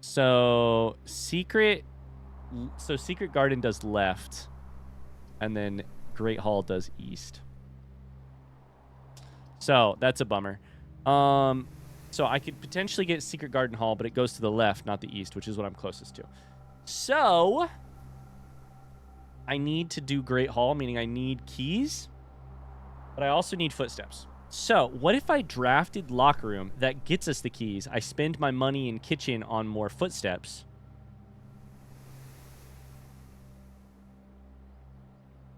So secret garden does left, and then Great Hall does east. So that's a bummer. So I could potentially get Secret Garden Hall, but it goes to the left, not the east, which is what I'm closest to. So I need to do Great Hall, meaning I need keys, but I also need footsteps. So what if I drafted Locker Room? That gets us the keys. I spend my money in kitchen on more footsteps.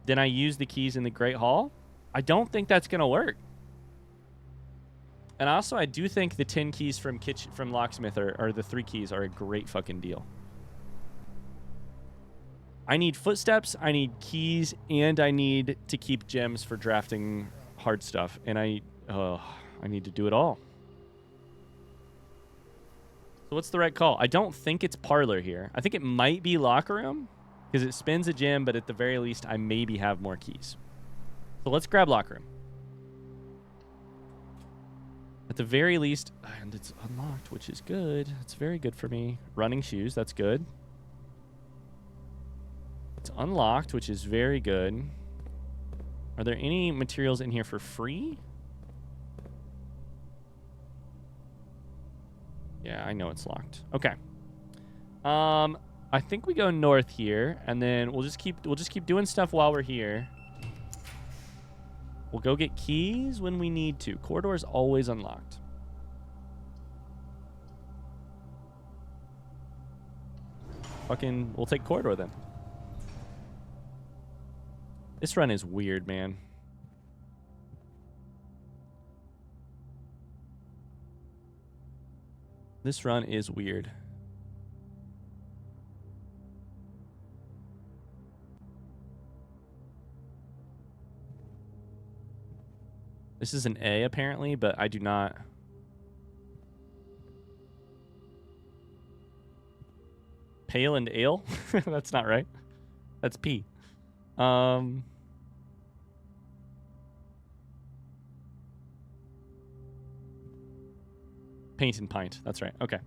Then I use the keys in the Great Hall? I don't think that's going to work. And also, I do think the 10 keys from Locksmith or the 3 keys are a great fucking deal. I need footsteps, I need keys, and I need to keep gems for drafting hard stuff. And I need to do it all. So what's the right call? I don't think it's Parlor here. I think it might be Locker Room because it spends a gem, but at the very least, I maybe have more keys. So let's grab Locker Room. At the very least, and it's unlocked, which is good. It's very good for me. Running shoes, that's good. It's unlocked, which is very good. Are there any materials in here for free? Yeah, I know it's locked. Okay. I think we go north here, and then we'll just keep doing stuff while we're here. We'll go get keys when we need to. Corridor is always unlocked. Fucking, we'll take corridor then. This run is weird, man. This run is weird. This is an A, apparently, but I do not... Pale and ale? That's not right. That's P. Paint and pint. That's right. Okay.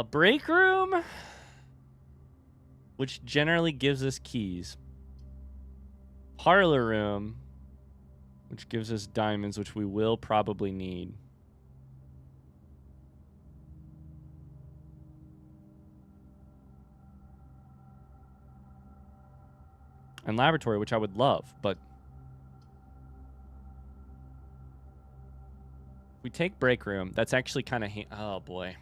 Break room, which generally gives us keys. Parlor room, which gives us diamonds, which we will probably need. And laboratory, which I would love, but if we take break room, that's actually kind of oh boy.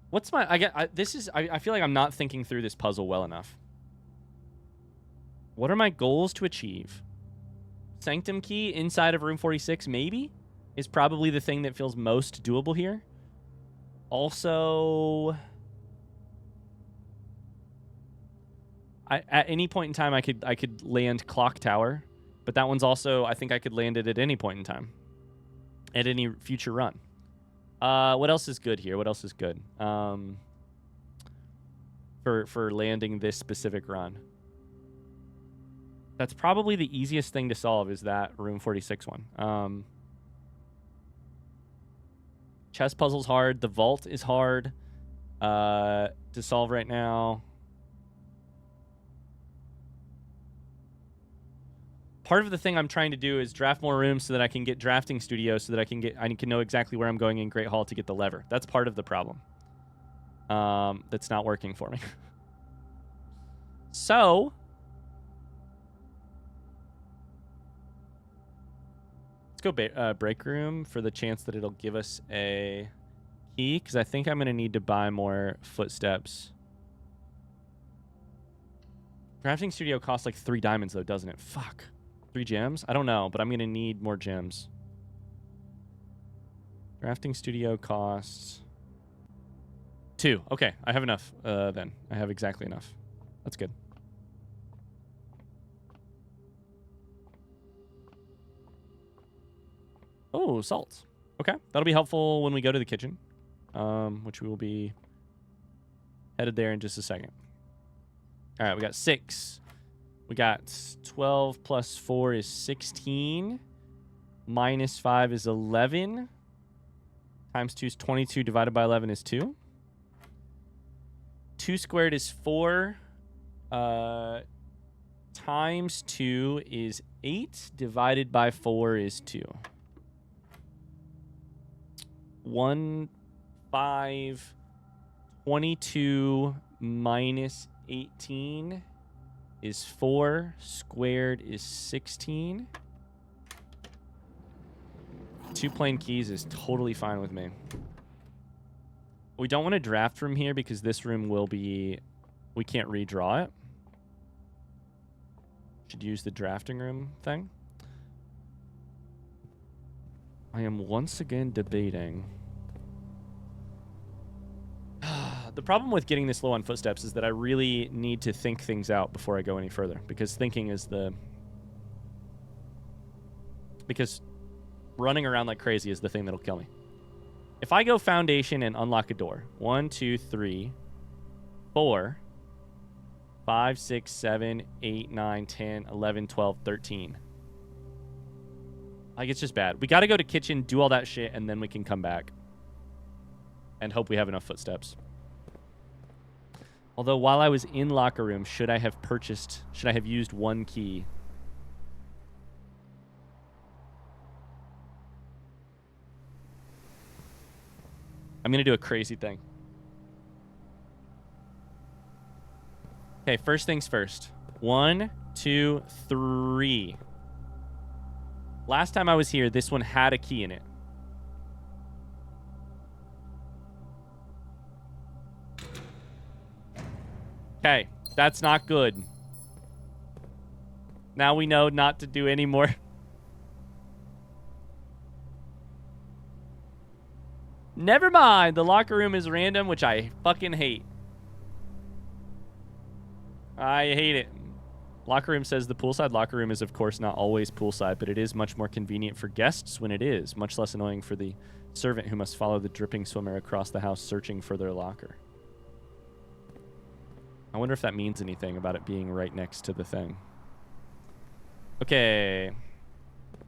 What's my I feel like I'm not thinking through this puzzle well enough. What are my goals to achieve? Sanctum key inside of room 46 maybe is probably the thing that feels most doable here. Also, at any point in time I could land Clocktower, but that one's also, I think I could land it at any point in time. At any future run. What else is good here? What else is good? For landing this specific run. That's probably the easiest thing to solve is that room 46 one. Chess puzzle's hard. The vault is hard to solve right now. Part of the thing I'm trying to do is draft more rooms so that I can get drafting studios so that I can know exactly where I'm going in Great Hall to get the lever. That's part of the problem. That's not working for me. So let's go break room for the chance that it'll give us a key, because I think I'm going to need to buy more footsteps. Drafting studio costs like 3 diamonds though, doesn't it? Fuck. 3 gems? I don't know, but I'm going to need more gems. Drafting studio costs 2. Okay, I have enough then. I have exactly enough. That's good. Oh, salt. Okay, that'll be helpful when we go to the kitchen, which we will be headed there in just a second. All right, we got 6. We got 12 plus 4 is 16. Minus 5 is 11. Times 2 is 22. Divided by 11 is 2. 2 squared is 4. Times 2 is 8. Divided by 4 is 2. 1, 5, 22 minus 18 is 4. Squared is 16. 2 plain keys is totally fine with me. We don't want to draft from here because this room will be... We can't redraw it. Should use the drafting room thing. I am once again debating. The problem with getting this low on footsteps is that I really need to think things out before I go any further. Because thinking is the... Because running around like crazy is the thing that'll kill me. If I go foundation and unlock a door. 1, 2, 3, 4, 5, 6, 7, 8, 9, 10, 11, 12, 13. Like, it's just bad. We got to go to kitchen, do all that shit, and then we can come back. And hope we have enough footsteps. Although, while I was in locker room, should I have used 1 key? I'm going to do a crazy thing. Okay, first things first. 1, 2, 3. Last time I was here, this one had a key in it. Okay, that's not good. Now we know not to do any more. Never mind. The locker room is random, which I fucking hate. I hate it. Locker room says the poolside locker room is, of course, not always poolside, but it is much more convenient for guests when it is. Much less annoying for the servant who must follow the dripping swimmer across the house searching for their locker. I wonder if that means anything about it being right next to the thing. Okay.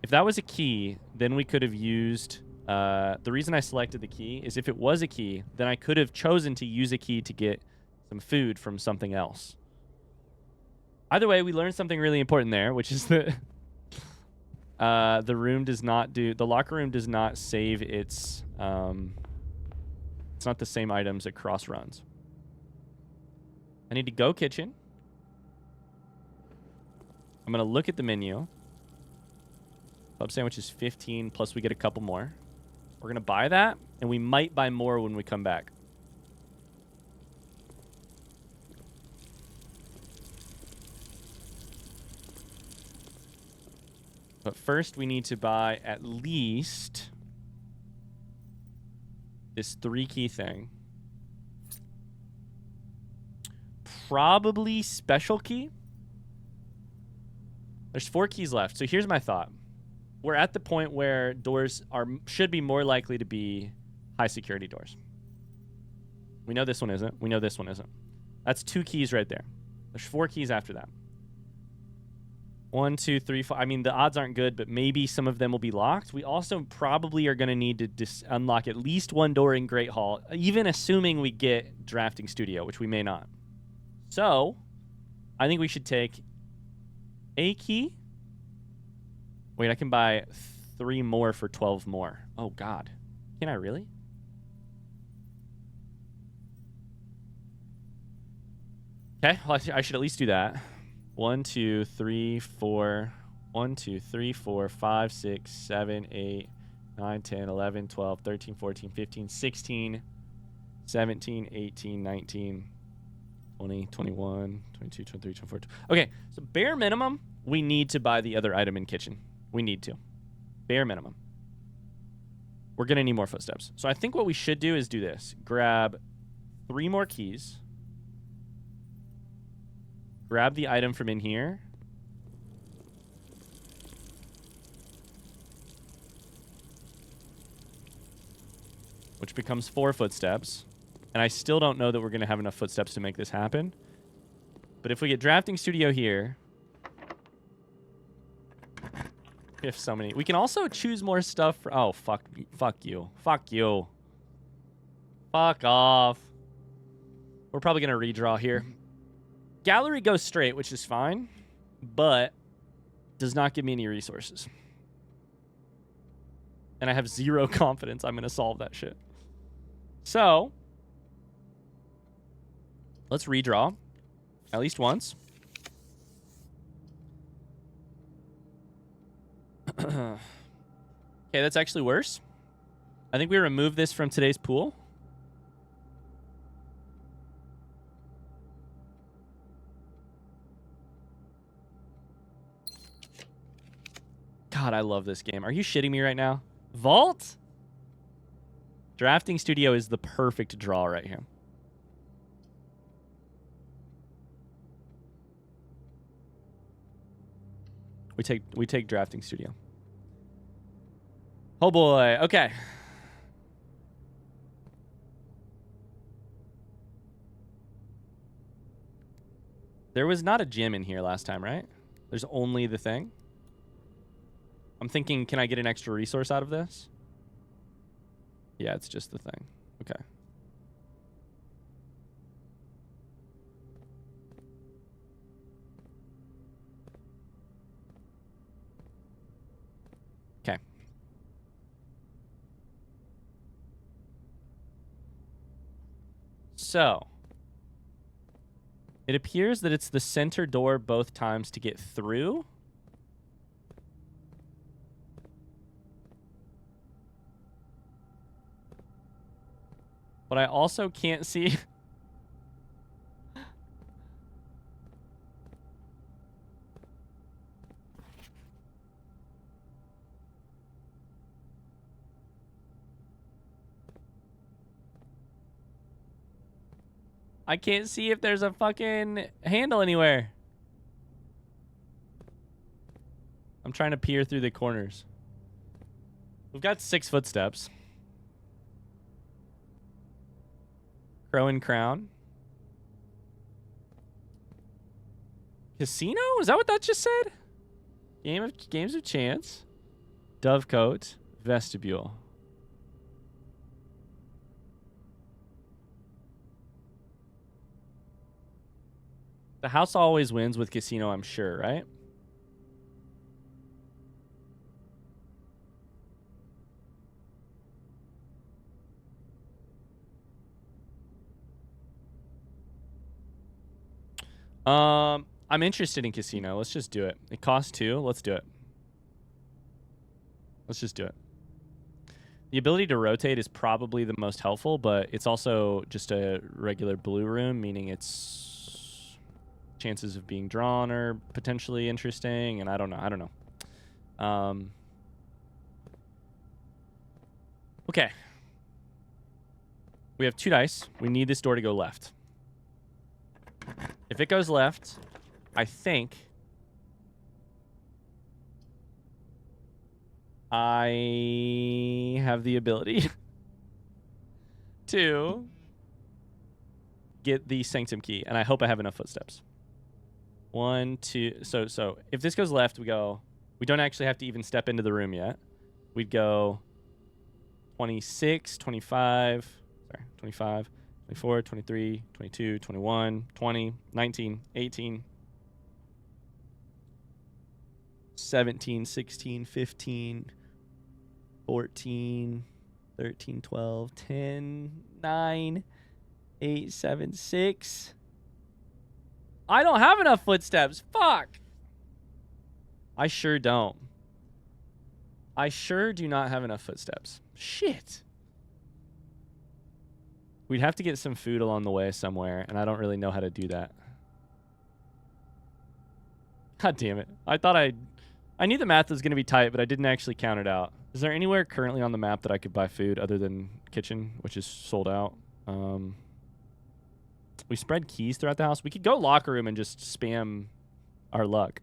If that was a key, then we could have used... the reason I selected the key is if it was a key, then I could have chosen to use a key to get some food from something else. Either way, we learned something really important there, which is that the locker room does not save its... it's not the same items across runs. I need to go kitchen. I'm going to look at the menu. Club sandwich is 15, plus we get a couple more. We're going to buy that, and we might buy more when we come back. But first, we need to buy at least this 3-key thing. Probably special key. There's 4 keys left. So here's my thought. We're at the point where doors should be more likely to be high security doors. We know this one isn't. We know this one isn't. That's 2 keys right there. There's 4 keys after that. 1, 2, 3, 4. I mean, the odds aren't good, but maybe some of them will be locked. We also probably are going to need to unlock at least 1 door in Great Hall, even assuming we get Drafting Studio, which we may not. So, I think we should take a key. Wait, I can buy 3 more for 12 more. Oh, God. Can I really? Okay, well, I should at least do that. 1, 2, 3, 4. 1, 2, 3, 4, 5, 6, 7, 8, 9, 10, 11, 12, 13, 14, 15, 16, 17, 18, 19, 20, 21, 22, 23, 24. Okay, so bare minimum, we need to buy the other item in kitchen. We need to. Bare minimum. We're going to need more footsteps. So I think what we should do is do this. Grab 3 more keys. Grab the item from in here. Which becomes 4 footsteps. And I still don't know that we're going to have enough footsteps to make this happen. But if we get Drafting Studio here, We have so many. We can also choose more stuff. Oh, fuck you. Fuck you. Fuck off. We're probably going to redraw here. Gallery goes straight, which is fine, but does not give me any resources. And I have 0 confidence I'm going to solve that shit. So, let's redraw at least once. Okay, that's actually worse. I think we remove this from today's pool. God, I love this game. Are you shitting me right now? Vault? Drafting Studio is the perfect draw right here. We take Drafting Studio. Oh boy. Okay. There was not a gym in here last time, right? There's only the thing. I'm thinking, can I get an extra resource out of this? Yeah, it's just the thing. Okay. Okay. So, it appears that it's the center door both times to get through. But I also can't see. I can't see if there's a fucking handle anywhere. I'm trying to peer through the corners. We've got 6 footsteps. Crow and Crown. Casino? Is that what that just said? Games of Chance. Dovecote. Vestibule. The house always wins with Casino, I'm sure, right? I'm interested in Casino. Let's just do it. It costs 2. Let's do it. Let's just do it. The ability to rotate is probably the most helpful, but it's also just a regular blue room, meaning its chances of being drawn are potentially interesting, and I don't know. Okay. We have 2 dice. We need this door to go left. If it goes left, I think I have the ability to get the Sanctum key, and I hope I have enough footsteps. 1, 2. So if this goes left, we don't actually have to even step into the room yet. We'd go 26, 25, 24, 23, 22, 21, 20, 19, 18, 17, 16, 15, 14, 13, 12, 10, 9, 8, 7, 6. I don't have enough footsteps. Fuck. I sure don't. I sure do not have enough footsteps. Shit. We'd have to get some food along the way somewhere, and I don't really know how to do that. God damn it. I knew the math was going to be tight, but I didn't actually count it out. Is there anywhere currently on the map that I could buy food other than kitchen, which is sold out? We spread keys throughout the house. We could go locker room and just spam our luck,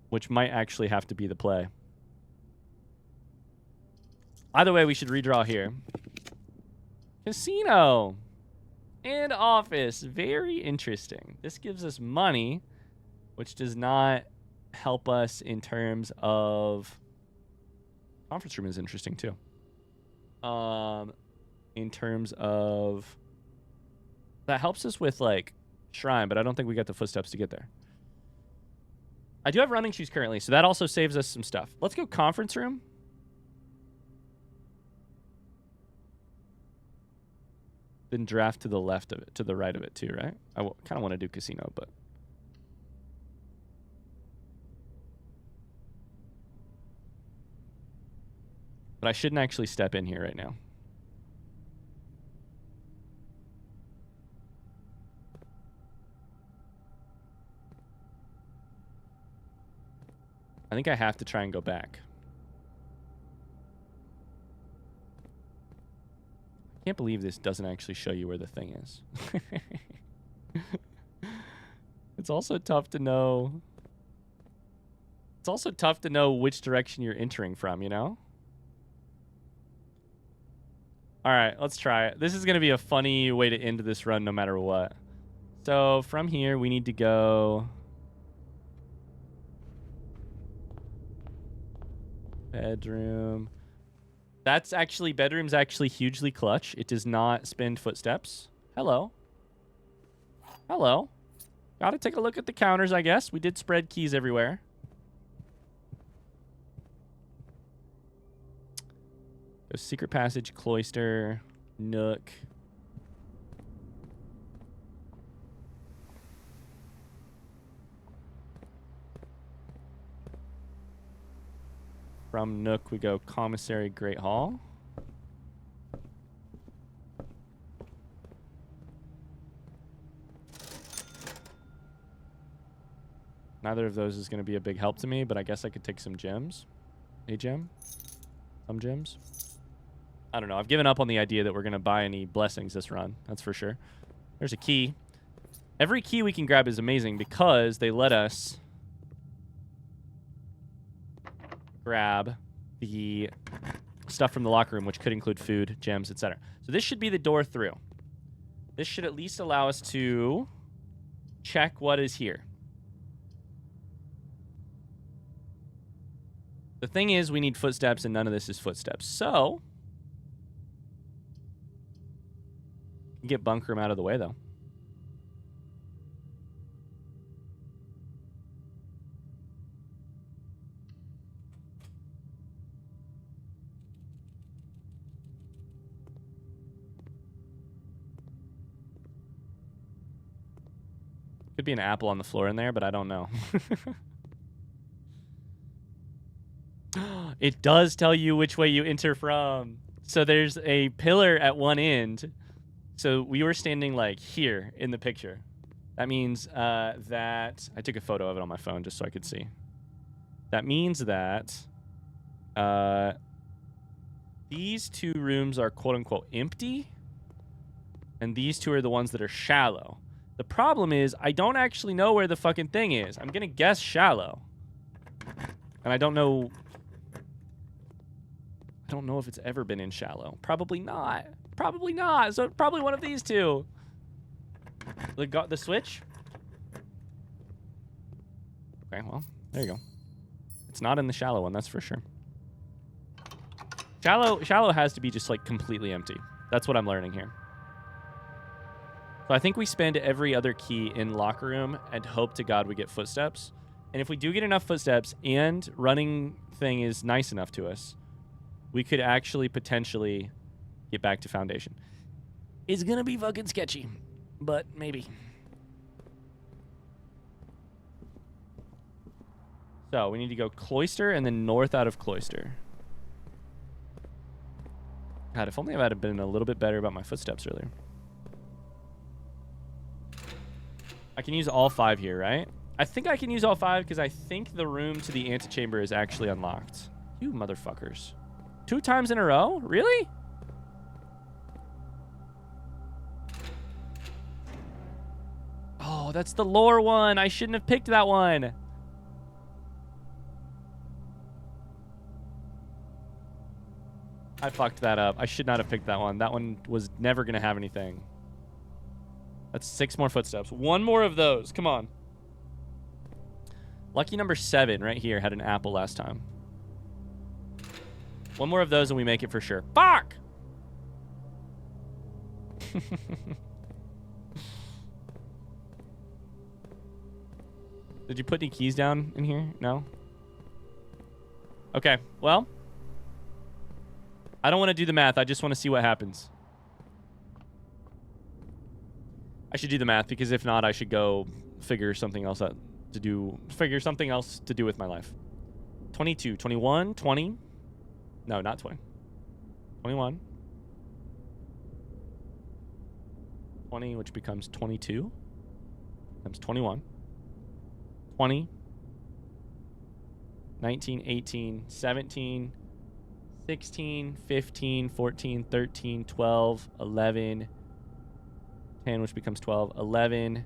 which might actually have to be the play. Either way, we should redraw here. Casino and office. Very interesting. This gives us money, which does not help us in terms of... Conference room is interesting, too. In terms of... That helps us with, like, shrine, but I don't think we got the footsteps to get there. I do have running shoes currently, so that also saves us some stuff. Let's go conference room. Then draft to the left of it, to the right of it too, right? I kind of want to do casino, but... But I shouldn't actually step in here right now. I think I have to try and go back. I can't believe this doesn't actually show you where the thing is. It's also tough to know. It's also tough to know which direction you're entering from, you know? All right, let's try it. This is going to be a funny way to end this run no matter what. So from here, we need to go... Bedroom. That's actually... Bedroom's actually hugely clutch. It does not spend footsteps. Hello. Hello. Gotta take a look at the counters, I guess. We did spread keys everywhere. So secret passage, cloister, nook. From nook, we go commissary, great hall. Neither of those is going to be a big help to me, but I guess I could take some gems. A gem? Some gems? I don't know. I've given up on the idea that we're going to buy any blessings this run. That's for sure. There's a key. Every key we can grab is amazing because they let us grab the stuff from the locker room, which could include food, gems, etc. So this should be the door through. This should at least allow us to check what is here. The thing is, we need footsteps, and none of this is footsteps. So, get bunk room out of the way, though. Could be an apple on the floor in there, but I don't know. It does tell you which way you enter from. So there's a pillar at one end. So we were standing like here in the picture. That means that... I took a photo of it on my phone just so I could see. That means that these two rooms are quote-unquote empty. And these two are the ones that are shallow. The problem is I don't actually know where the fucking thing is. I'm going to guess shallow. And I don't know... I don't know if it's ever been in shallow. Probably not. Probably not. So probably one of these two. The switch. Okay, well, there you go. It's not in the shallow one, that's for sure. Shallow has to be just like completely empty. That's what I'm learning here. So I think we spend every other key in locker room and hope to God we get footsteps. And if we do get enough footsteps and running thing is nice enough to us, we could actually potentially get back to foundation. It's gonna be fucking sketchy, but maybe. So we need to go cloister and then north out of cloister. God, if only I had been a little bit better about my footsteps earlier. I can use all 5 here, right? I think I can use all 5 because I think the room to the antechamber is actually unlocked. You motherfuckers. 2 times in a row? Really? Oh, that's the lore one. I shouldn't have picked that one. I fucked that up. I should not have picked that one. That one was never going to have anything. That's 6 more footsteps. 1 more of those. Come on. Lucky number 7 right here had an apple last time. One more of those and we make it for sure. Fuck! Did you put any keys down in here? No? Okay, well. I don't want to do the math. I just want to see what happens. I should do the math because if not, I should go figure something else out to do. Figure something else to do with my life. 22, 21, 20. No, not 20. 21. 20, which becomes 22. Becomes 21. 20. 19, 18, 17, 16, 15, 14, 13, 12, 11, 10, which becomes 12, 11,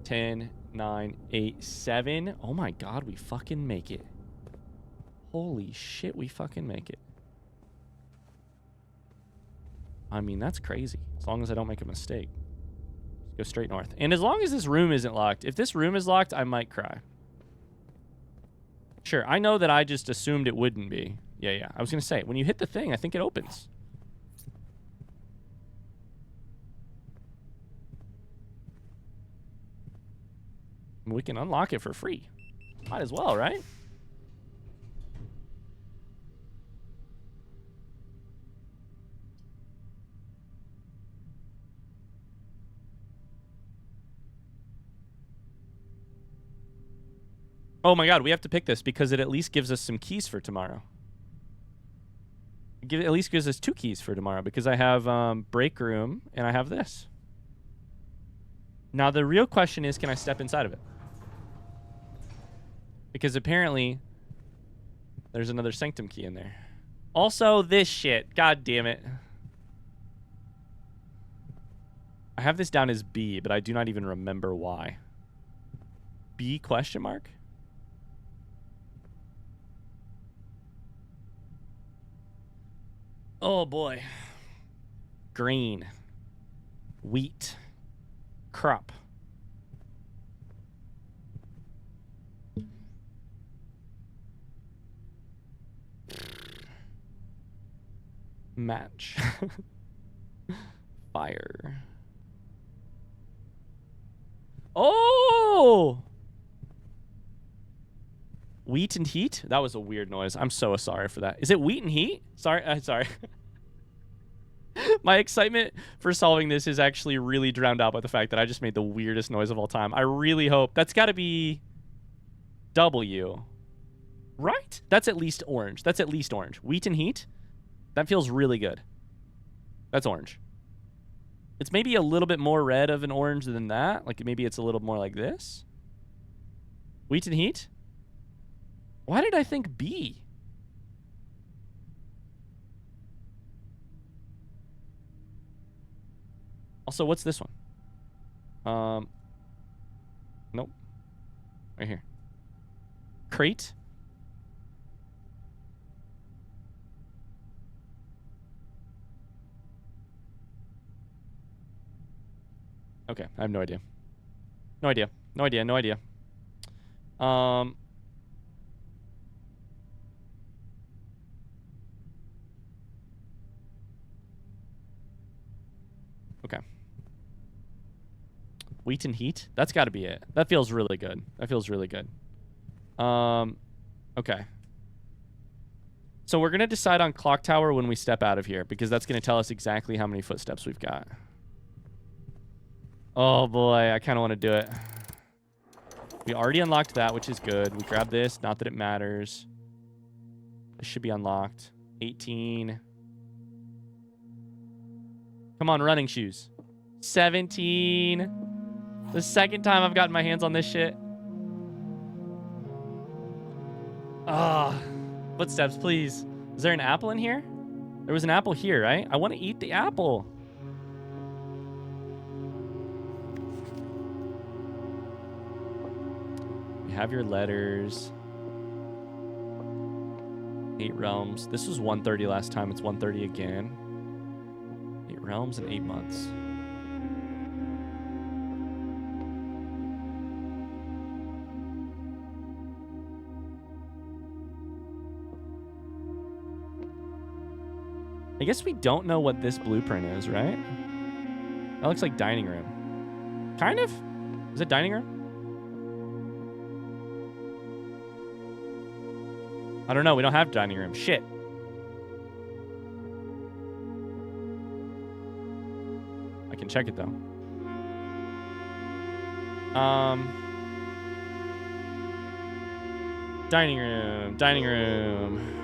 10, 9, 8, 7. Oh my god, we fucking make it. Holy shit, we fucking make it. I mean, that's crazy. As long as I don't make a mistake. Let's go straight north. And as long as this room isn't locked. If this room is locked, I might cry. Sure, I know that I just assumed it wouldn't be. Yeah. I was going to say, when you hit the thing, I think it opens. We can unlock it for free. Might as well, right? Oh my god, we have to pick this because it at least gives us some keys for tomorrow. It at least gives us 2 keys for tomorrow because I have break room and I have this. Now the real question is, can I step inside of it? Because apparently there's another Sanctum key in there. Also this shit. God damn it. I have this down as B, but I do not even remember why. B question mark? Oh boy. Grain. Wheat. Crop. Match. Fire. Oh! Wheat and heat? That was a weird noise. I'm so sorry for that. Is it wheat and heat? Sorry. Sorry. My excitement for solving this is actually really drowned out by the fact that I just made the weirdest noise of all time. I really hope. That's got to be W. Right? That's at least orange. That's at least orange. Wheat and heat? That feels really good. That's orange. It's maybe a little bit more red of an orange than that. Like maybe it's a little more like this. Wheat and heat? Why did I think B? Also, what's this one? Nope. Right here. Crate? Okay, I have no idea. No idea. No idea. No idea. Okay. Wheat and heat? That's got to be it. That feels really good. That feels really good. Okay. So we're going to decide on Clocktower when we step out of here because that's going to tell us exactly how many footsteps we've got. Oh boy, I kind of want to do it. We already unlocked that, which is good. We grabbed this, not that it matters. This should be unlocked. 18. Come on, running shoes. 17. The second time I've gotten my hands on this shit. Ah, footsteps, please. Is there an apple in here? There was an apple here, right? I want to eat the apple. You have your letters. 8 realms. This was 130 last time. It's 130 again. 8 realms in 8 months. I guess we don't know what this blueprint is, right? That looks like dining room. Kind of? Is it dining room? I don't know. We don't have dining room. Shit. I can check it, though. Dining room. Dining room.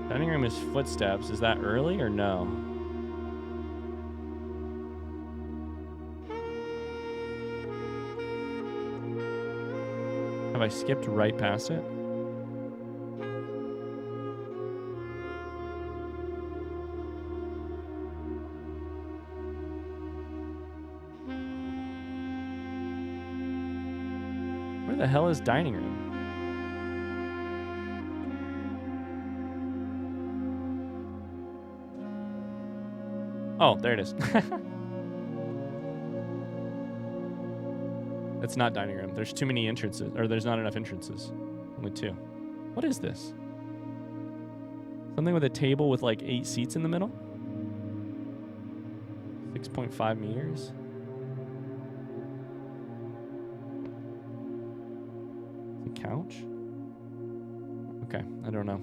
Dining room is footsteps. Is that early or no? Have I skipped right past it? Where the hell is dining room? Oh, there it is. It's not dining room. There's too many entrances, or there's not enough entrances. Only 2. What is this? Something with a table with like 8 seats in the middle? 6.5 meters? A couch? Okay, I don't know.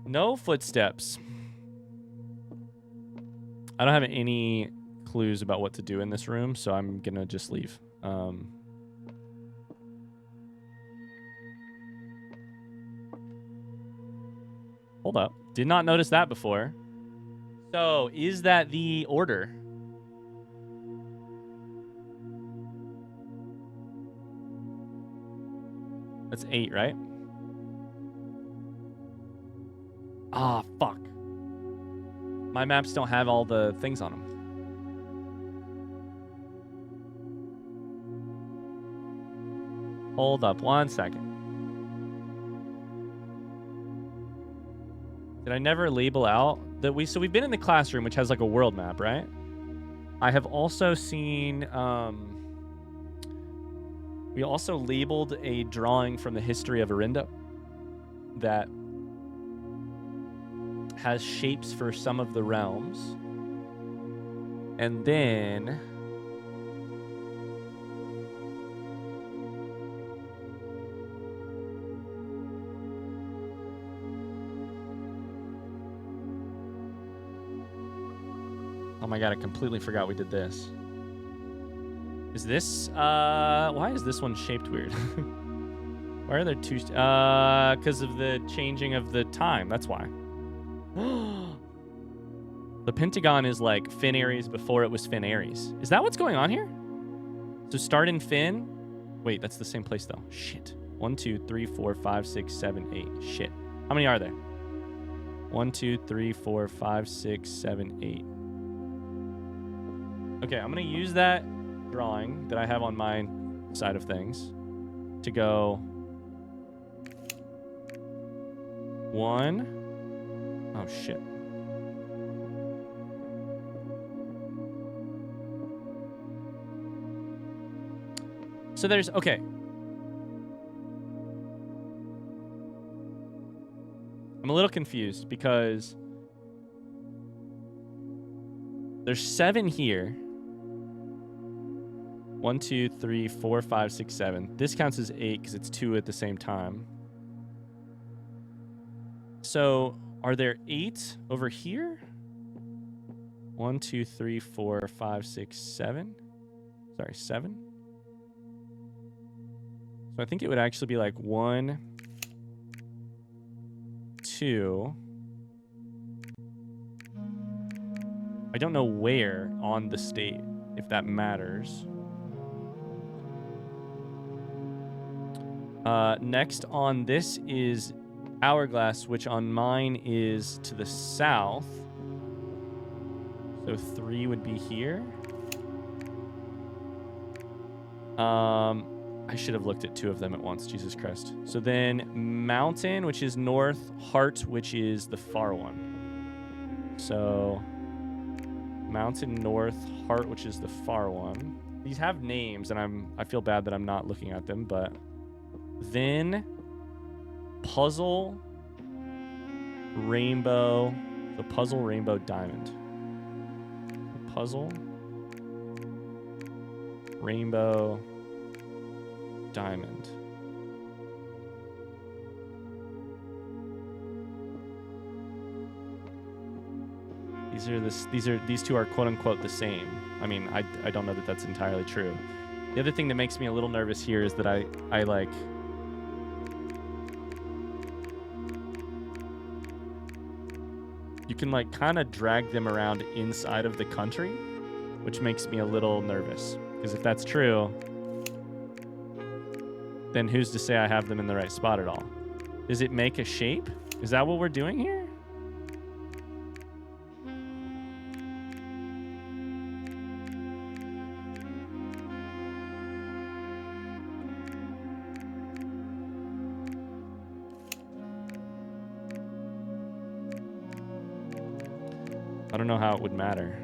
No footsteps. I don't have any clues about what to do in this room, so I'm gonna just leave. Hold up. Did not notice that before. So, is that the order? That's 8, right? Ah, fuck. My maps don't have all the things on them. Hold up 1 second. Did I never label out that so we've been in the classroom, which has like a world map, right? I have also seen, we also labeled a drawing from the history of Arindo that has shapes for some of the realms. And then oh my god, I completely forgot we did this. Is this why is this one shaped weird? Why are there 2 because of the changing of the time, that's why. The pentagon is like Fin Aries before it was Fin Aries. Is that what's going on here? So start in Fin. Wait, that's the same place though. Shit. 1, 2, 3, 4, 5, 6, 7, 8. Shit. How many are there? 1, 2, 3, 4, 5, 6, 7, 8. Okay, I'm gonna use that drawing that I have on my side of things to go 1. Oh, shit. So there's, okay. I'm a little confused because there's 7 here. 1, 2, 3, 4, 5, 6, 7. This counts as 8 because it's 2 at the same time. So are there 8 over here? 1, 2, 3, 4, 5, 6, 7. Sorry, 7. So I think it would actually be like 1, 2. I don't know where on the state, if that matters. Next on this is Hourglass, which on mine is to the south. So 3 would be here. I should have looked at 2 of them at once. Jesus Christ. So then Mountain, which is north. Heart, which is the far one. So Mountain north. Heart, which is the far one. These have names, and I feel bad that I'm not looking at them, but then puzzle, rainbow, the puzzle, rainbow, diamond. Puzzle, rainbow, diamond. These two are quote unquote the same. I mean, I don't know that that's entirely true. The other thing that makes me a little nervous here is that I like you can like kind of drag them around inside of the country, which makes me a little nervous. Because if that's true, then who's to say I have them in the right spot at all? Does it make a shape? Is that what we're doing here? I don't know how it would matter.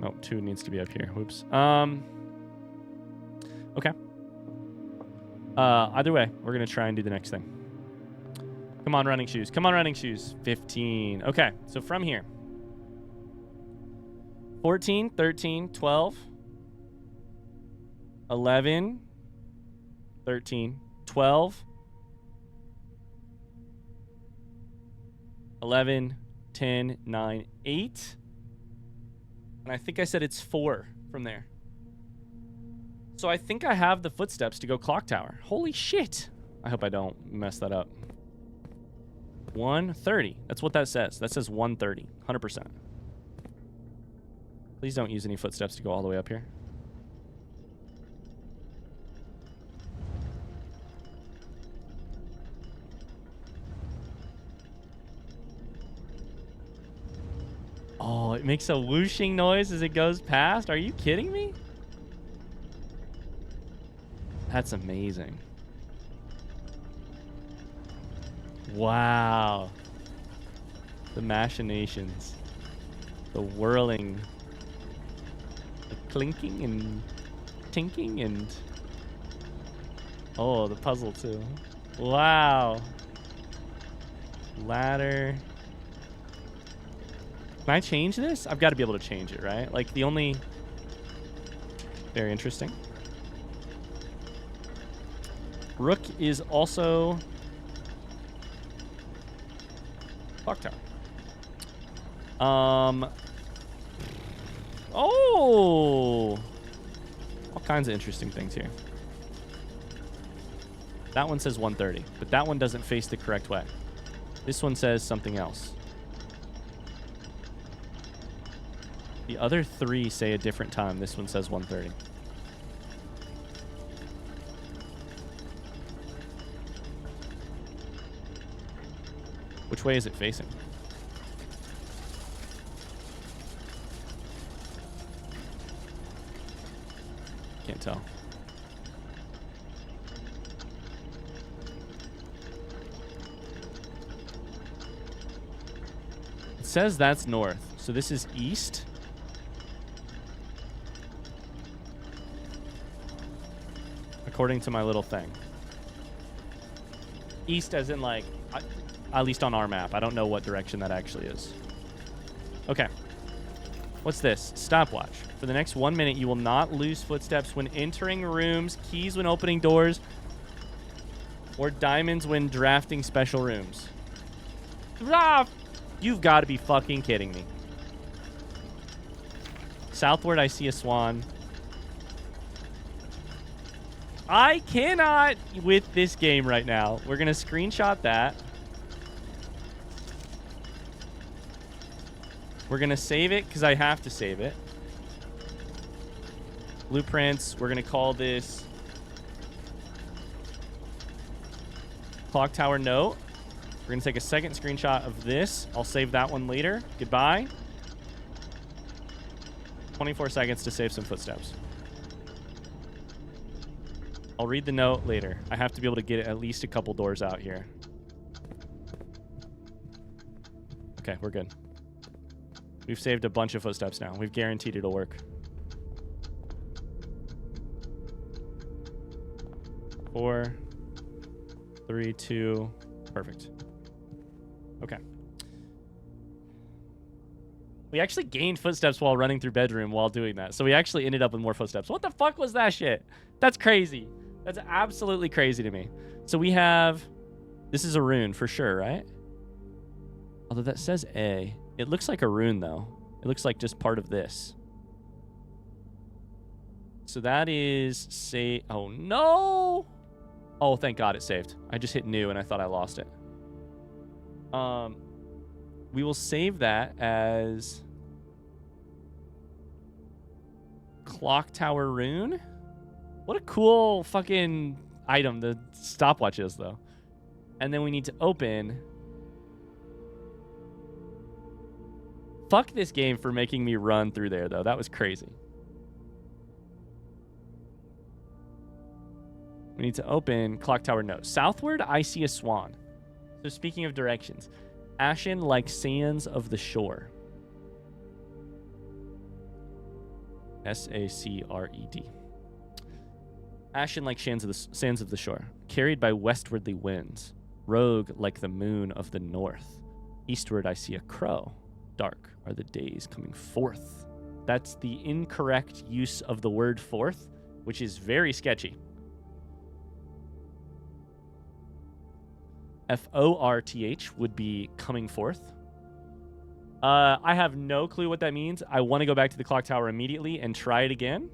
Oh, 2 needs to be up here. Whoops. Okay. Either way, we're going to try and do the next thing. Come on, running shoes. Come on, running shoes. 15. Okay, so from here. 14, 13, 12, 11, 13, 12, 11, 10, 9, 8. And I think I said it's 4 from there. So I think I have the footsteps to go Clocktower. Holy shit. I hope I don't mess that up. 130. That's what that says. That says 130. 100%. Please don't use any footsteps to go all the way up here. Oh, it makes a whooshing noise as it goes past. Are you kidding me? That's amazing. Wow. The machinations. The whirling. The clinking and tinking and... Oh, the puzzle too. Wow. Ladder. Can I change this? I've got to be able to change it, right? Like the only... Very interesting. Rook is also Clocktower. Oh! All kinds of interesting things here. That one says 130, but that one doesn't face the correct way. This one says something else. The other 3 say a different time. This one says 130. Which way is it facing? Can't tell. It says that's north, so this is east. According to my little thing. East as in like... at least on our map. I don't know what direction that actually is. Okay. What's this? Stopwatch. For the next 1 minute, you will not lose footsteps when entering rooms, keys when opening doors, or diamonds when drafting special rooms. Ah! You've got to be fucking kidding me. Southward, I see a swan. I cannot with this game right now. We're going to screenshot that. We're going to save it because I have to save it. Blueprints. We're going to call this Clocktower note. We're going to take a second screenshot of this. I'll save that one later. Goodbye. 24 seconds to save some footsteps. I'll read the note later. I have to be able to get at least a couple doors out here. Okay, we're good. We've saved a bunch of footsteps now. We've guaranteed it'll work. 4, 3, 2. Perfect. Okay. We actually gained footsteps while running through bedroom while doing that. So we actually ended up with more footsteps. What the fuck was that shit? That's crazy. That's absolutely crazy to me. So we have... This is a rune for sure, right? Although that says A. It looks like a rune, though. It looks like just part of this. So that is... Say... Oh, no! Oh, thank God it saved. I just hit new and I thought I lost it. We will save that as Clocktower rune. What a cool fucking item the stopwatch is, though. And then we need to open. Fuck this game for making me run through there, though. That was crazy. We need to open Clocktower note. Southward, I see a swan. So speaking of directions. Ashen like sands of the shore. S-A-C-R-E-D. Ashen like sands of the shore, carried by westwardly winds. Rogue like the moon of the north. Eastward I see a crow. Dark are the days coming forth. That's the incorrect use of the word forth, which is very sketchy. F-O-R-T-H would be coming forth. I have no clue what that means. I want to go back to the clock tower immediately and try it again,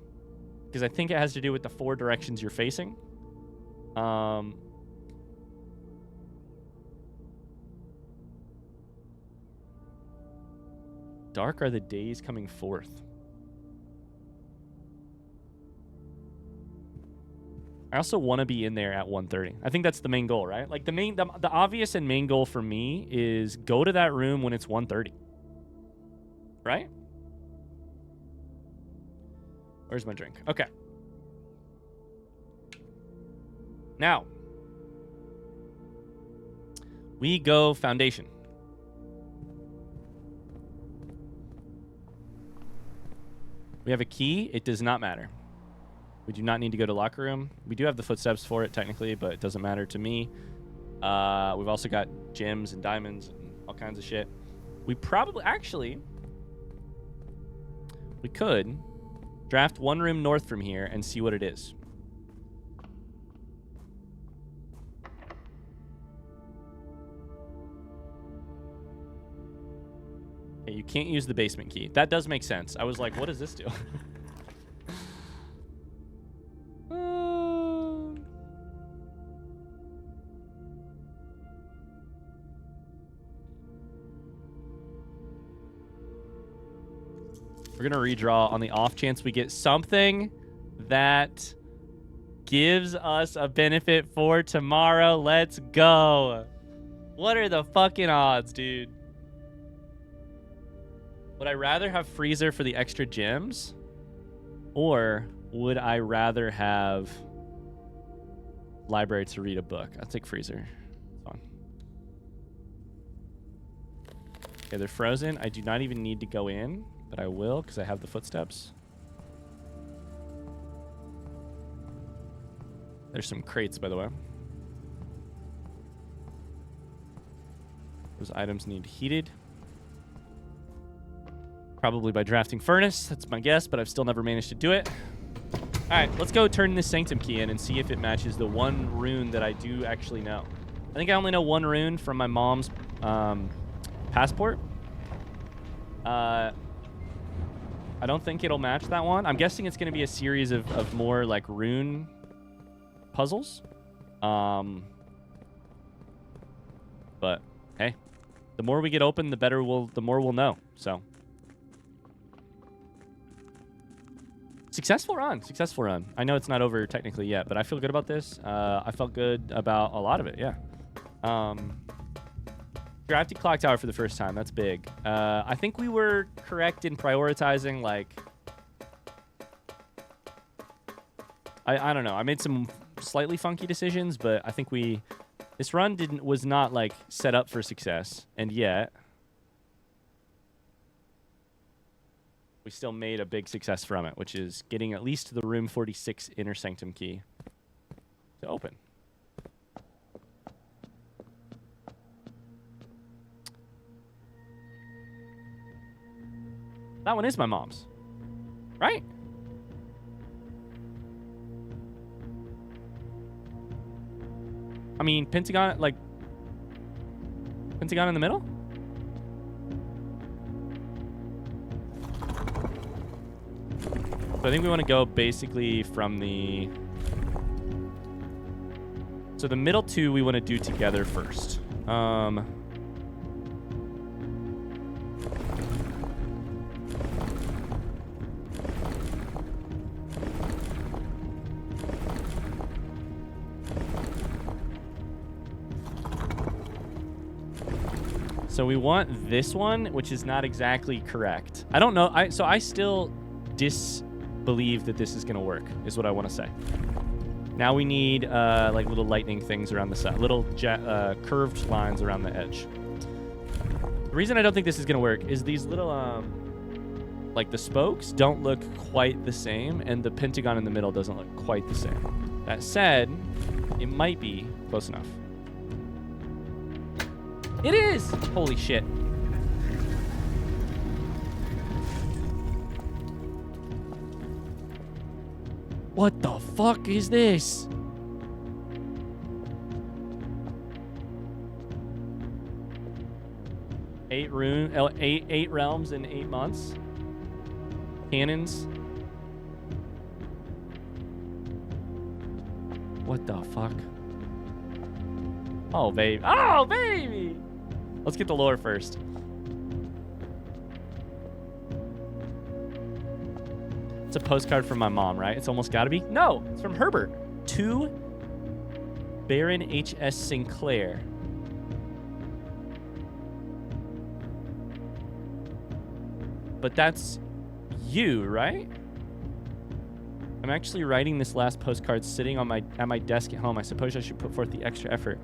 because I think it has to do with the 4 directions you're facing. Dark are the days coming forth. I also want to be in there at 1:30. I think that's the main goal, right? Like the obvious and main goal for me is go to that room when it's 1:30. Right? Where's my drink? Okay. Now, we go foundation. We have a key. It does not matter. We do not need to go to locker room. We do have the footsteps for it technically, but it doesn't matter to me. We've also got gems and diamonds and all kinds of shit. We probably, actually, we could draft 1 room north from here and see what it is. Okay, you can't use the basement key. That does make sense. I was like, what does this do? We're going to redraw on the off chance we get something that gives us a benefit for tomorrow. Let's go. What are the fucking odds, dude? Would I rather have freezer for the extra gems? Or would I rather have library to read a book? I'll take freezer. It's fine. Okay, they're frozen. I do not even need to go in. But I will, because I have the footsteps. There's some crates, by the way. Those items need heated. Probably by drafting furnace. That's my guess, but I've still never managed to do it. All right, let's go turn this Sanctum key in and see if it matches the 1 rune that I do actually know. I think I only know 1 rune from my mom's passport. I don't think it'll match that one. I'm guessing it's going to be a series of more like rune puzzles. But hey, the more we get open, the better the more we'll know. So successful run. I know it's not over technically yet, but I feel good about this. I felt good about a lot of it. Yeah. Drafted clock tower for the first time. That's big. I think we were correct in prioritizing, like... I don't know. I made some slightly funky decisions, but I think this run was not, like, set up for success. And yet... we still made a big success from it, which is getting at least the room 46 inner sanctum key. to open. That one is my mom's. Right? I mean, Pentagon, like... Pentagon in the middle? So I think we want to go basically from the... So the middle two we want to do together first. So we want this one, which is not exactly correct. I don't know. So I still disbelieve that this is going to work, is what I want to say. Now we need like little lightning things around the side, little curved lines around the edge. The reason I don't think this is going to work is these little, like the spokes don't look quite the same, and the pentagon in the middle doesn't look quite the same. That said, it might be close enough. It is! Holy shit. What the fuck is this? Eight realms in 8 months. Cannons. What the fuck? Oh, baby. Oh, baby! Let's get the lore first. It's a postcard from my mom, right? It's almost got to be. No, it's from Herbert. To Baron H.S. Sinclair. But that's you, right? I'm actually writing this last postcard sitting on at my desk at home. I suppose I should put forth the extra effort.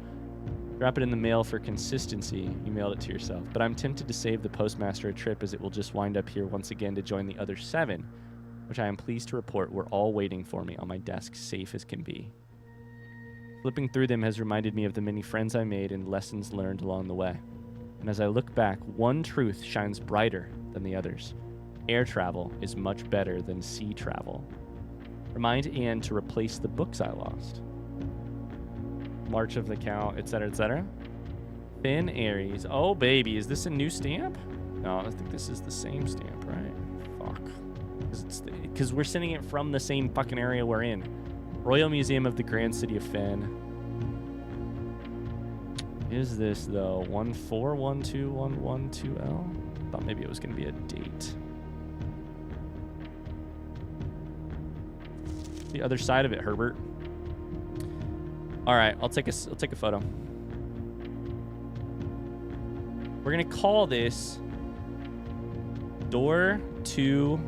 Drop it in the mail for consistency. You mailed it to yourself. But I'm tempted to save the postmaster a trip, as it will just wind up here once again to join the other 7, which I am pleased to report were all waiting for me on my desk, safe as can be. Flipping through them has reminded me of the many friends I made and lessons learned along the way. And as I look back, one truth shines brighter than the others. Air travel is much better than sea travel. Remind Anne to replace the books I lost. March of the Cow, etc., etc. Finn Aries. Oh, baby. Is this a new stamp? No, I think this is the same stamp, right? Fuck. Because we're sending it from the same fucking area we're in. Royal Museum of the Grand City of Finn. Is this, though? 1412112L? Thought maybe it was going to be a date. The other side of it, Herbert. All right, I'll take a photo. We're gonna call this door to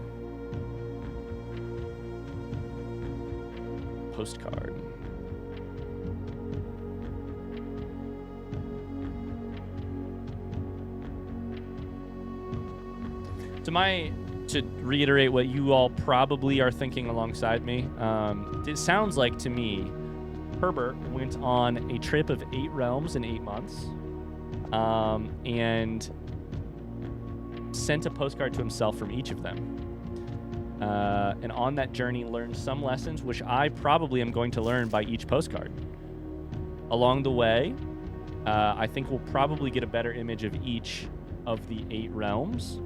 postcard. To reiterate what you all probably are thinking alongside me, it sounds like to me Herbert went on a trip of 8 realms in 8 months, and sent a postcard to himself from each of them. And on that journey learned some lessons, which I probably am going to learn by each postcard. Along the way, I think we'll probably get a better image of each of the 8 realms.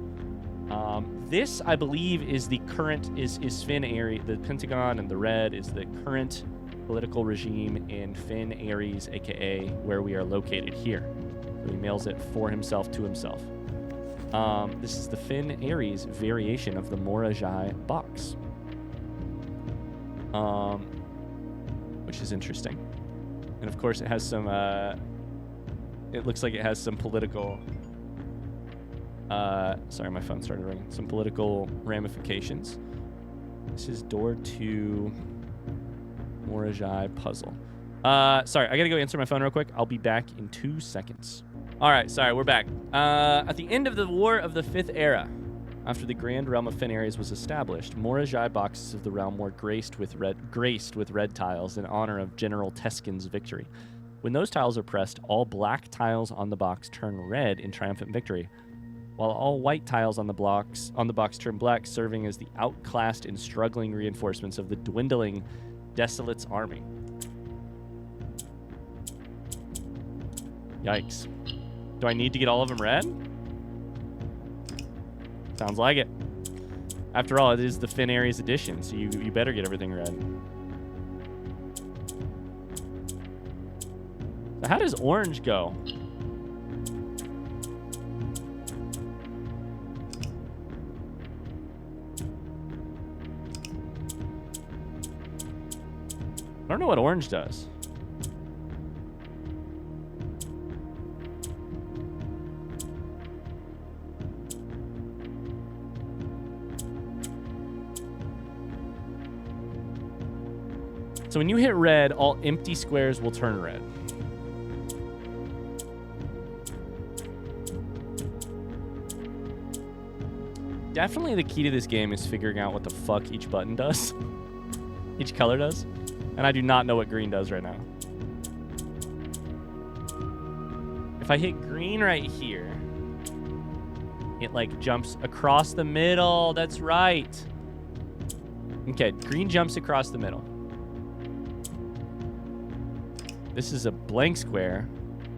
This, I believe, is the current, is Finn Aries. The Pentagon and the red is the current political regime in Finn Aries, aka where we are located here. So he mails it for himself to himself. This is the Finn Aries variation of the Morajai box, which is interesting. And of course, it has some. It looks like it has some political. Sorry, my phone started ringing. Some political ramifications. This is door to Morajai puzzle. Sorry, I gotta go answer my phone real quick. I'll be back in 2 seconds. All right, sorry, we're back. At the end of the War of the Fifth Era, After the Grand Realm of Finalizing was established, Morajai boxes of the realm were graced with red tiles in honor of General Teskin's victory. When those tiles are pressed, all black tiles on the box turn red in triumphant victory, while all white tiles on the box turn black, serving as the outclassed and struggling reinforcements of the dwindling Desolate's army. Yikes. Do I need to get all of them red? Sounds like it. After all, it is the Finalizing edition, so you better get everything red. So how does orange go? I don't know what orange does. So when you hit red, all empty squares will turn red. Definitely the key to this game is figuring out what the fuck each button does. Each color does. And I do not know what green does right now. If I hit green right here, it like jumps across the middle. That's right. Okay, green jumps across the middle. This is a blank square,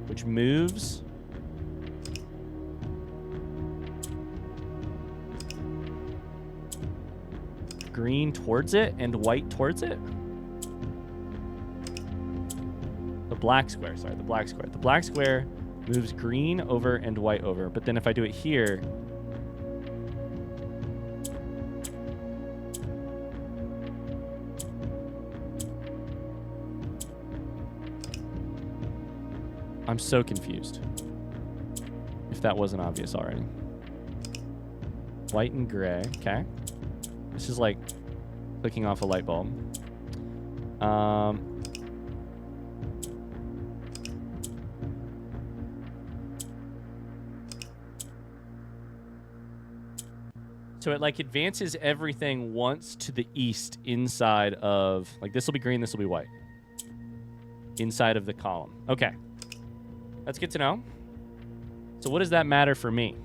which moves. Green towards it and white towards it. The black square, sorry, the black square. The black square moves green over and white over. But then if I do it here, I'm so confused. If that wasn't obvious already. White and gray, okay. This is like clicking off a light bulb. So it like advances everything once to the east inside of, like this will be green, this will be white. Inside of the column. Okay. That's good to know. So what does that matter for me?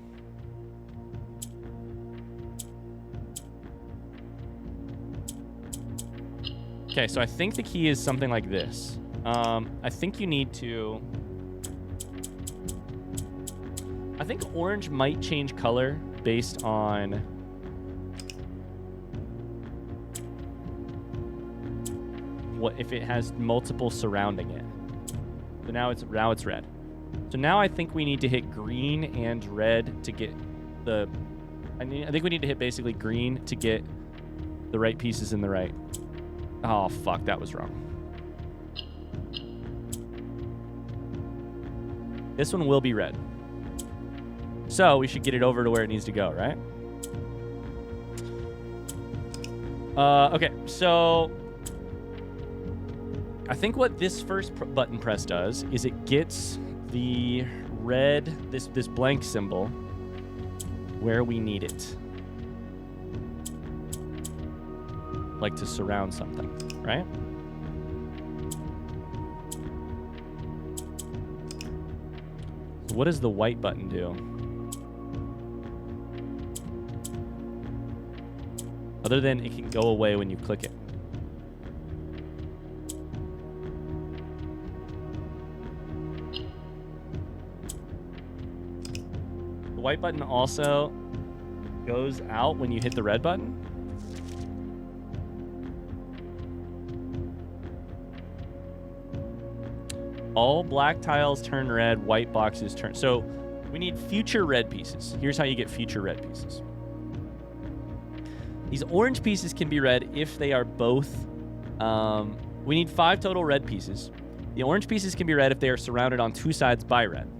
Okay, so I think the key is something like this. I think you need to... I think orange might change color based on... what if it has multiple surrounding it. So now it's red. So now I think we need to hit green and red to get the... I think we need to hit basically green to get the right pieces in the right... Oh, fuck, that was wrong. This one will be red. So we should get it over to where it needs to go, right? Okay, so... I think what this first button press does is it gets the red, this blank symbol, where we need it. Like to surround something, right? What does the white button do? Other than it can go away when you click it. The white button also goes out when you hit the red button. All black tiles turn red, white boxes turn... So we need future red pieces. Here's how you get future red pieces. These orange pieces can be red if they are both... we need 5 total red pieces. The orange pieces can be red if they are surrounded on 2 sides by red.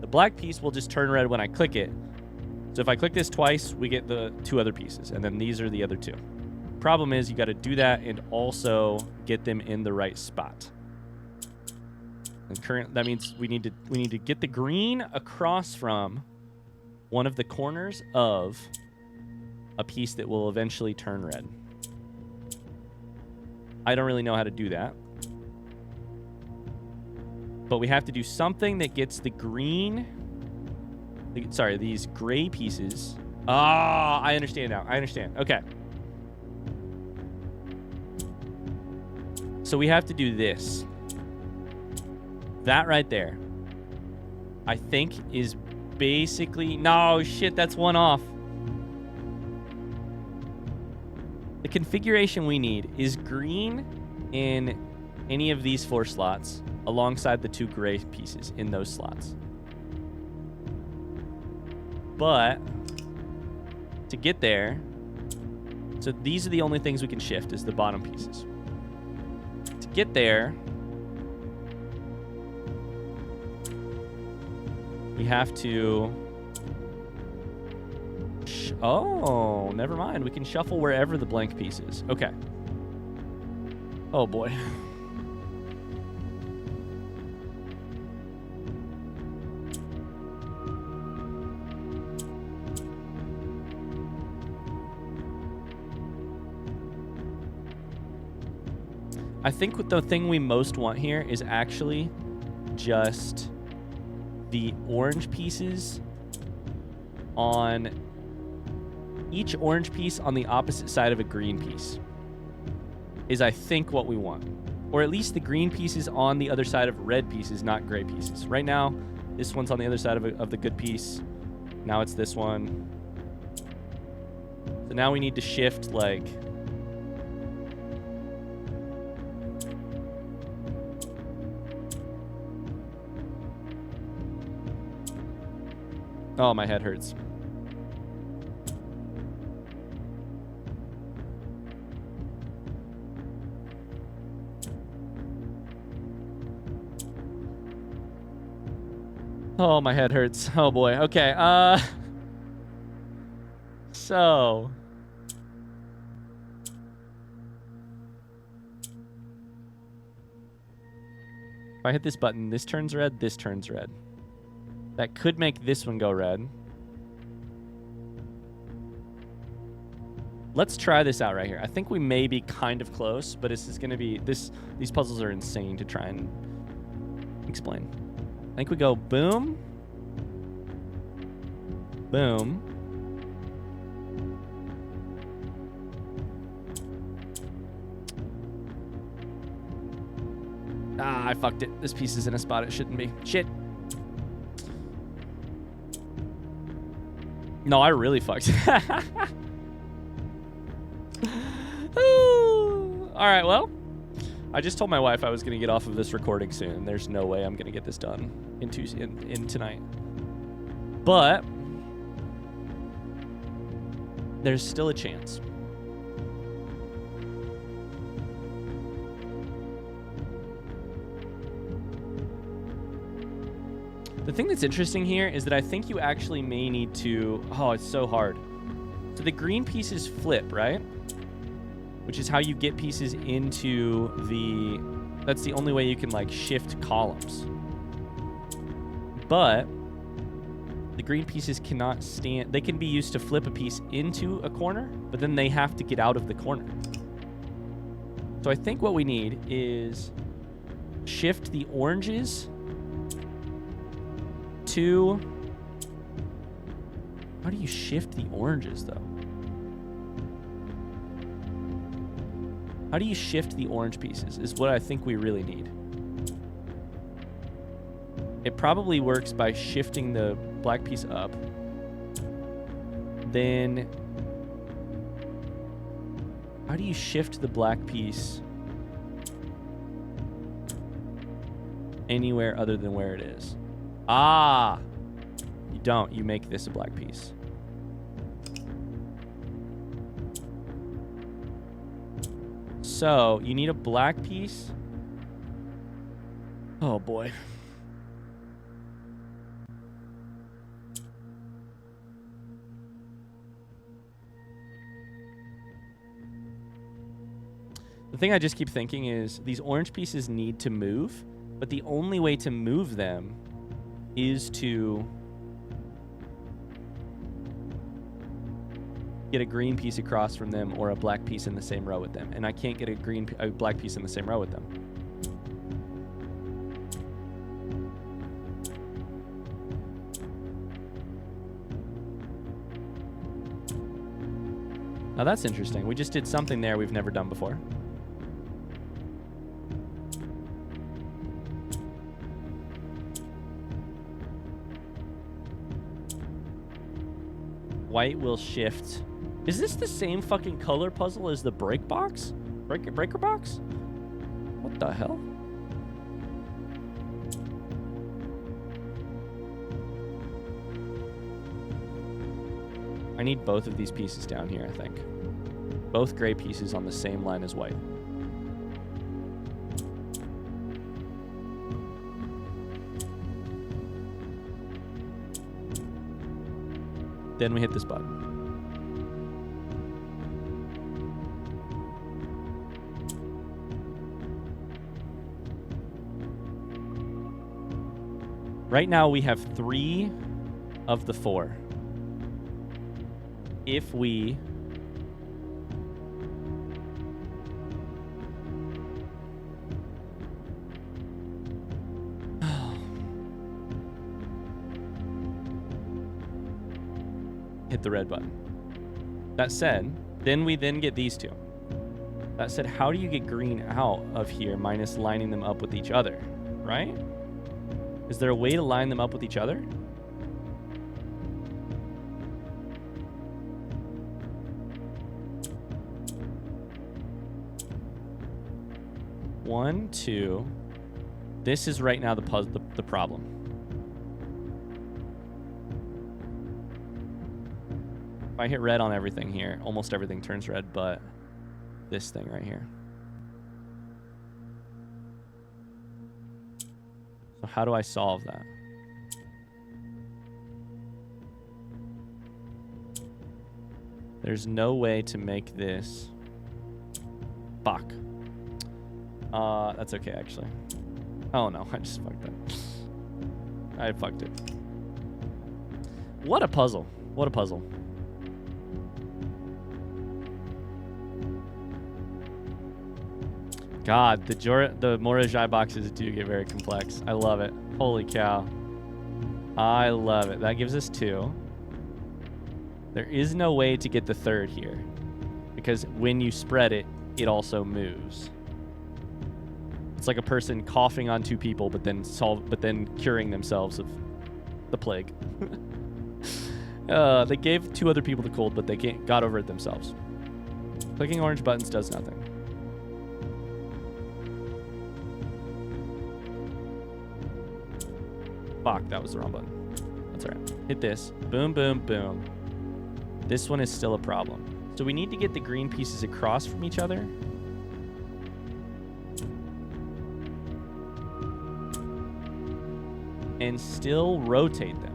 The black piece will just turn red when I click it. So if I click this twice, we get the 2 other pieces. And then these are the other 2. Problem is, you got to do that and also get them in the right spot. And that means we need to get the green across from one of the corners of a piece that will eventually turn red. I don't really know how to do that. But we have to do something that gets the green... Sorry, these gray pieces. Ah, I understand now. I understand. Okay. So we have to do this. That right there, I think, is basically... No, shit, that's one off. The configuration we need is green in any of these 4 slots alongside the 2 gray pieces in those slots. But to get there, so these are the only things we can shift is the bottom pieces. To get there, we have to... Oh, never mind. We can shuffle wherever the blank piece is. Okay. Oh, boy. I think the thing we most want here is actually just the orange pieces on each orange piece on the opposite side of a green piece is, I think, what we want. Or at least the green pieces on the other side of red pieces, not gray pieces. Right now, this one's on the other side of the good piece. Now it's this one. So now we need to shift, like... Oh, my head hurts. Oh, my head hurts. Oh, boy. Okay, so... If I hit this button, this turns red, this turns red. That could make this one go red. Let's try this out right here. I think we may be kind of close, but this is going to be... These puzzles are insane to try and explain. I think we go boom. Boom. Ah, I fucked it. This piece is in a spot it shouldn't be. Shit. No, I really fucked. All right, well, I just told my wife I was going to get off of this recording soon. There's no way I'm going to get this done in tonight. But there's still a chance. The thing that's interesting here is that I think you actually may need to... Oh, it's so hard. So the green pieces flip, right? Which is how you get pieces into the... That's the only way you can, like, shift columns. But the green pieces cannot stand... They can be used to flip a piece into a corner, but then they have to get out of the corner. So I think what we need is shift the oranges to... How do you shift the oranges, though? How do you shift the orange pieces is what I think we really need. It probably works by shifting the black piece up. Then... How do you shift the black piece anywhere other than where it is? Ah! You don't. You make this a black piece. So, you need a black piece. Oh, boy. The thing I just keep thinking is these orange pieces need to move, but the only way to move them is to get a green piece across from them or a black piece in the same row with them. And I can't get a black piece in the same row with them. Now that's interesting. We just did something there we've never done before. White will shift. Is this the same fucking color puzzle as the break box? Breaker box? What the hell? I need both of these pieces down here, I think. Both gray pieces on the same line as white. Then we hit this button. Right now we have 3 of the 4. If we hit the red button. That said, then we get these 2. That said, how do you get green out of here minus lining them up with each other, right? Is there a way to line them up with each other? One, 2. This is right now the problem. If I hit red on everything here, almost everything turns red, but this thing right here. So how do I solve that? There's no way to make this. Fuck. That's okay, actually. Oh no, I just fucked up. I fucked it. What a puzzle. What a puzzle. God, the Morajai boxes do get very complex. I love it. Holy cow. I love it. That gives us 2. There is no way to get the 3rd here, because when you spread it, it also moves. It's like a person coughing on 2 people, but then curing themselves of the plague. They gave 2 other people the cold, but they got over it themselves. Clicking orange buttons does nothing. Fuck, that was the wrong button. That's all right. Hit this. Boom, boom, boom. This one is still a problem. So we need to get the green pieces across from each other. And still rotate them.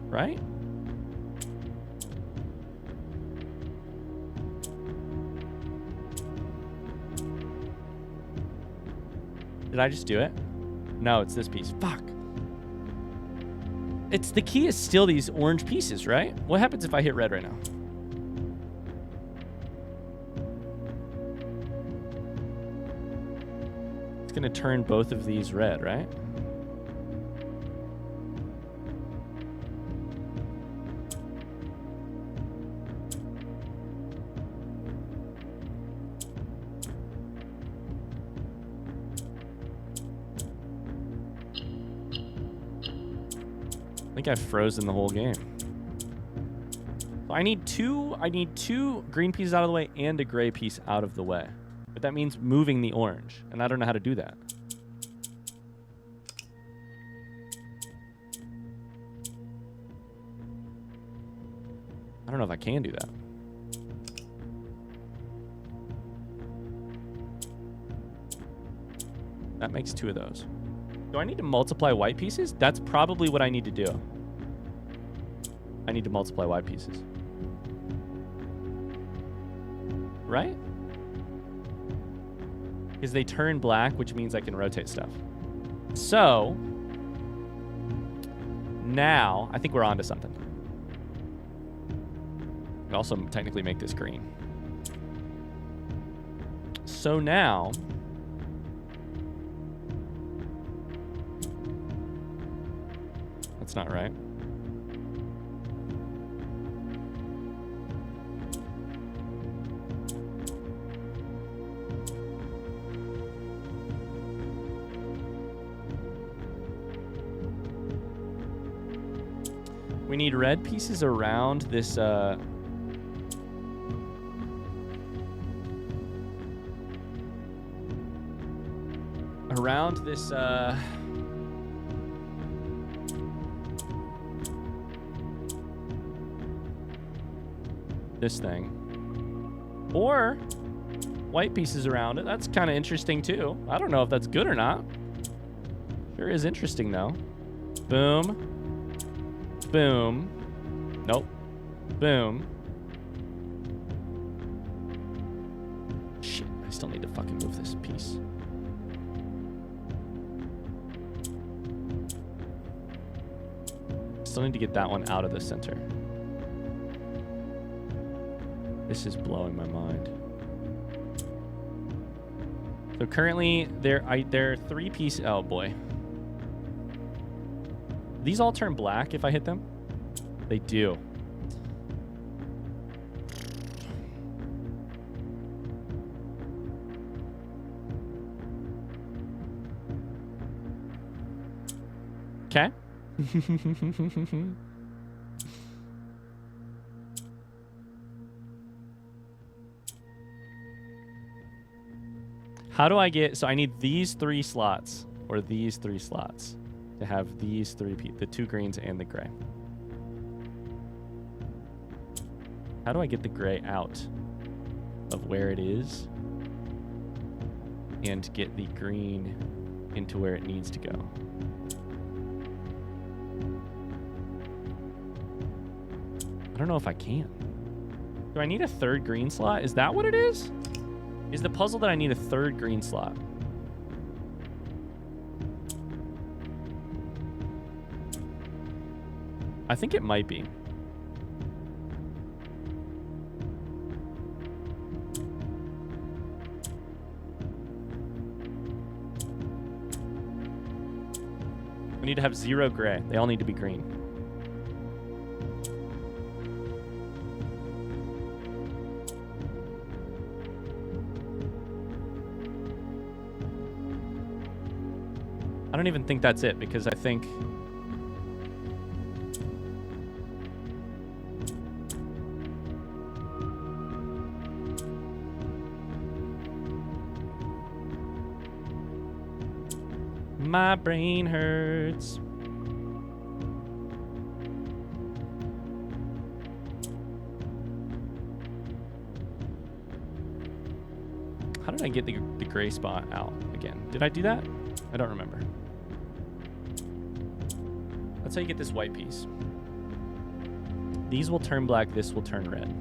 Right? Did I just do it? No, it's this piece. Fuck. It's the key is still these orange pieces, right? What happens if I hit red right now? It's going to turn both of these red, right? I think I've frozen the whole game. So I need two green pieces out of the way and a gray piece out of the way. But that means moving the orange, and I don't know how to do that. I don't know if I can do that. That makes 2 of those. Do I need to multiply white pieces? That's probably what I need to do. I need to multiply white pieces. Right? Because they turn black, which means I can rotate stuff. So now I think we're onto something. We also technically make this green. So now that's not right. We need red pieces around this this thing, or white pieces around it. That's kind of interesting too. I don't know if that's good or not. Sure is interesting though. Boom. Boom. Nope. Boom. Shit, I still need to fucking move this piece. Still need to get that one out of the center. This is blowing my mind. So currently there are 3 pieces. Oh boy. These all turn black if I hit them? They do. Okay. How do I get... So I need these 3 slots, or these 3 slots, to have these 3 the 2 greens and the gray. How do I get the gray out of where it is and get the green into where it needs to go? I don't know if I can. Do I need a 3rd green slot? Is that what it is? Is the puzzle that I need a 3rd green slot? I think it might be. We need to have 0 gray. They all need to be green. I don't even think that's it, because I think... My brain hurts. How did I get the gray spot out again? Did I do that? I don't remember. That's how you get this white piece. These will turn black, this will turn red.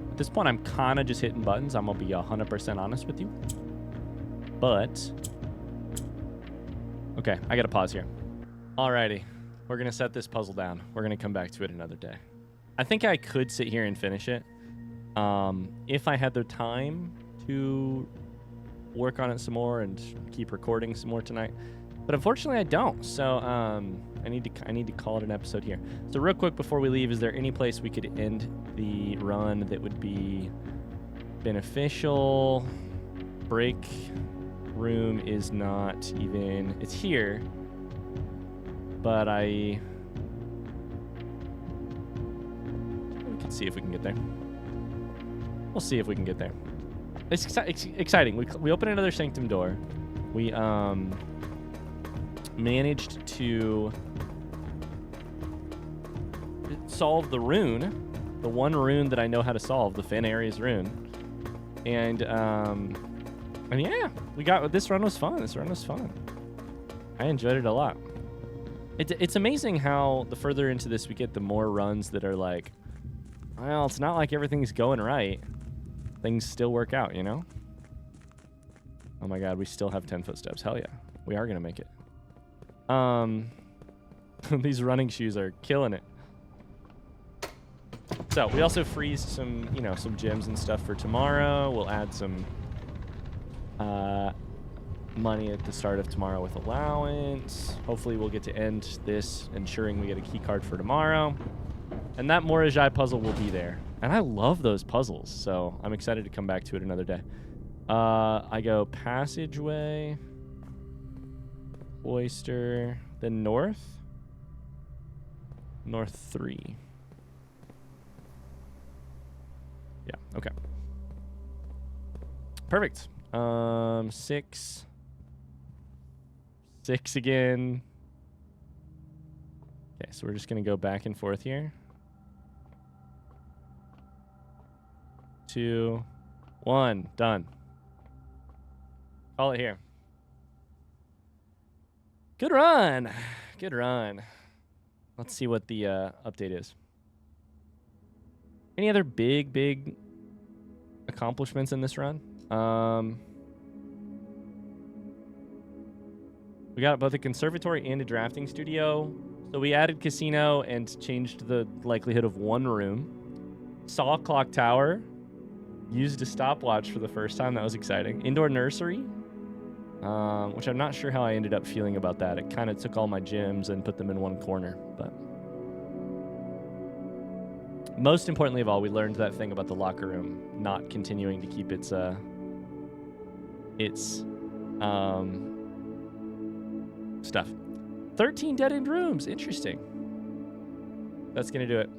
At this point, I'm kind of just hitting buttons. I'm going to be 100% honest with you. But, okay, I got to pause here. Alrighty. We're going to set this puzzle down. We're going to come back to it another day. I think I could sit here and finish it. If I had the time to work on it some more and keep recording some more tonight. But unfortunately, I don't. So I need to call it an episode here. So real quick before we leave, is there any place we could end the run that would be beneficial? Break room is not even... It's here. But we can see if we can get there. We'll see if we can get there. It's exciting. We open another Sanctum door. We managed to solve the rune, the one rune that I know how to solve, the Fin Ares rune. And yeah, this run was fun. I enjoyed it a lot. It's amazing how the further into this we get, the more runs that are like, well, it's not like everything's going right. Things still work out, you know? Oh my god, we still have 10 footsteps. Hell yeah. We are going to make it. These running shoes are killing it. So, we also freezed some, you know, some gems and stuff for tomorrow. We'll add some money at the start of tomorrow with allowance. Hopefully we'll get to end this ensuring we get a key card for tomorrow. And that Morajai puzzle will be there. And I love those puzzles, so I'm excited to come back to it another day. I go passageway, cloister, then north. North 3. Yeah, okay. Perfect. 6. 6 again. Okay, so we're just going to go back and forth here. 2, 1, done. Call it here. Good run. Good run. Let's see what the update is. Any other big accomplishments in this run? We got both a conservatory and a drafting studio. So we added casino and changed the likelihood of 1 room. Saw Clocktower. Used a stopwatch for the first time. That was exciting. Indoor nursery, which I'm not sure how I ended up feeling about that. It kind of took all my gems and put them in one corner. But most importantly of all, we learned that thing about the locker room not continuing to keep its stuff. 13 dead-end rooms. Interesting. That's going to do it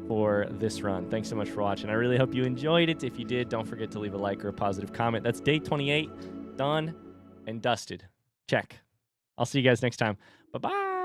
for this run. Thanks so much for watching. I really hope you enjoyed it. If you did, don't forget to leave a like or a positive comment. That's day 28, done and dusted. Check. I'll see you guys next time. Bye-bye.